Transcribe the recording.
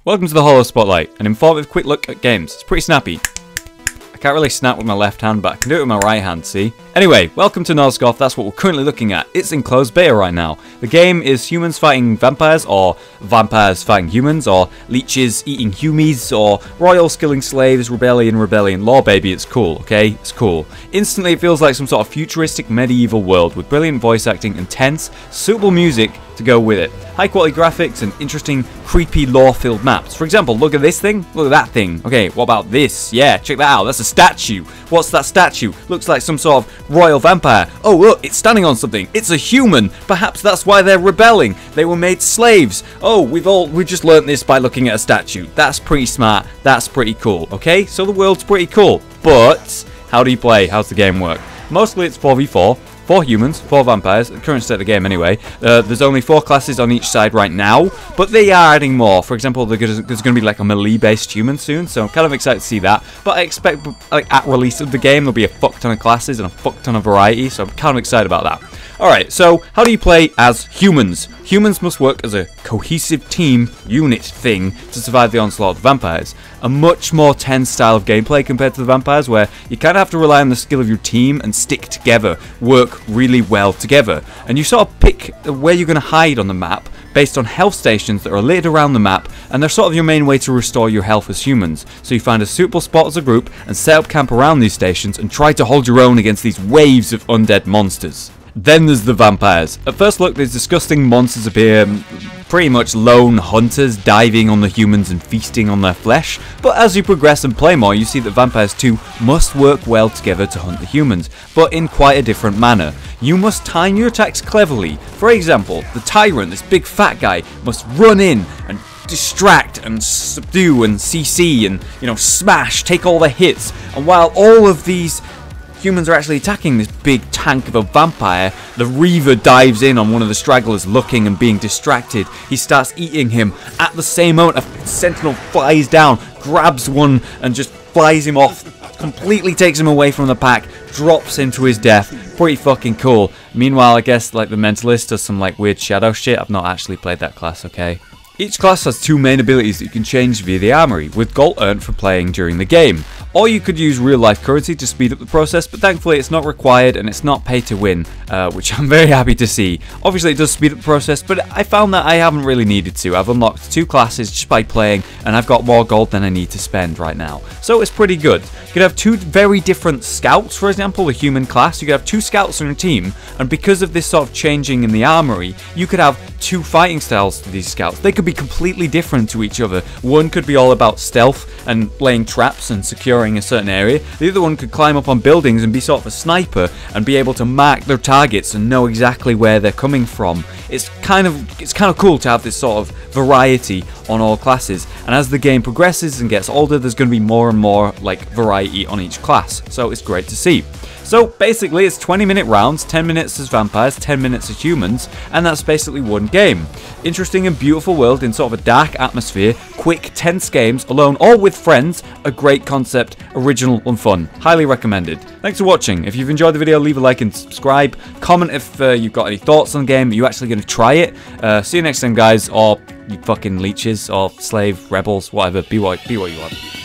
Welcome to the Hollow Spotlight, an informative quick look at games. It's pretty snappy. I can't really snap with my left hand, but I can do it with my right hand, see? Anyway, welcome to Nosgoth, that's what we're currently looking at. It's in closed beta right now. The game is humans fighting vampires, or vampires fighting humans, or leeches eating humies, or royals killing slaves, rebellion, law baby, it's cool, okay? It's cool. Instantly it feels like some sort of futuristic medieval world with brilliant voice acting and tense, suitable music to go with it. High quality graphics and interesting, creepy, lore-filled maps. For example, look at this thing, look at that thing. Okay, what about this? Yeah, check that out, that's a statue. What's that statue? Looks like some sort of royal vampire. Oh look, it's standing on something. It's a human. Perhaps that's why they're rebelling. They were made slaves. Oh, we've just learned this by looking at a statue. That's pretty smart. That's pretty cool. Okay, so the world's pretty cool. But how do you play? How's the game work? Mostly it's 4v4. 4 humans, 4 vampires, the current state of the game anyway. There's only 4 classes on each side right now, but they are adding more. For example, there's going to be like a melee-based human soon, so I'm kind of excited to see that. But I expect, like, at release of the game, there'll be a fuck ton of classes and a fuck ton of variety, so I'm kind of excited about that. Alright, so how do you play as humans? Humans must work as a cohesive team unit thing to survive the onslaught of vampires. A much more tense style of gameplay compared to the vampires, where you kind of have to rely on the skill of your team and stick together, work really well together. And you sort of pick where you're going to hide on the map based on health stations that are littered around the map, and they're sort of your main way to restore your health as humans. So you find a suitable spot as a group and set up camp around these stations and try to hold your own against these waves of undead monsters. Then there's the vampires. At first look, these disgusting monsters appear pretty much lone hunters diving on the humans and feasting on their flesh, but as you progress and play more, you see that vampires too must work well together to hunt the humans, but in quite a different manner. You must time your attacks cleverly. For example, the tyrant, this big fat guy, must run in and distract and subdue and CC and, you know, smash, take all the hits, and while all of these humans are actually attacking this big tank of a vampire, the Reaver dives in on one of the stragglers looking and being distracted. He starts eating him. At the same moment, a sentinel flies down, grabs one and just flies him off, completely takes him away from the pack, drops him to his death. Pretty fucking cool. Meanwhile, I guess like the Mentalist does some like weird shadow shit. I've not actually played that class, okay? Each class has 2 main abilities that you can change via the armory, with gold earned for playing during the game. Or you could use real life currency to speed up the process, but thankfully it's not required and it's not pay to win, which I'm very happy to see. Obviously it does speed up the process, but I found that I haven't really needed to. I've unlocked 2 classes just by playing, and I've got more gold than I need to spend right now. So it's pretty good. You could have 2 very different scouts, for example, the human class. You could have 2 scouts on your team, and because of this sort of changing in the armory, you could have 2 fighting styles to these scouts. They could be completely different to each other. One could be all about stealth and laying traps and securing a certain area. The other one could climb up on buildings and be sort of a sniper and be able to mark their targets and know exactly where they're coming from. It's kind of cool to have this sort of variety on all classes, and as the game progresses and gets older, there's going to be more and more like variety on each class, so it's great to see. So basically it's 20-minute rounds, 10 minutes as vampires, 10 minutes as humans, and that's basically one game. Interesting and beautiful world in sort of a dark atmosphere, quick, tense games, alone or with friends, a great concept, original and fun. Highly recommended. Thanks for watching. If you've enjoyed the video, leave a like and subscribe. Comment if you've got any thoughts on the game. Are you actually going to try it? See you next time, guys, or you fucking leeches, or slave, rebels, whatever. Be what you want.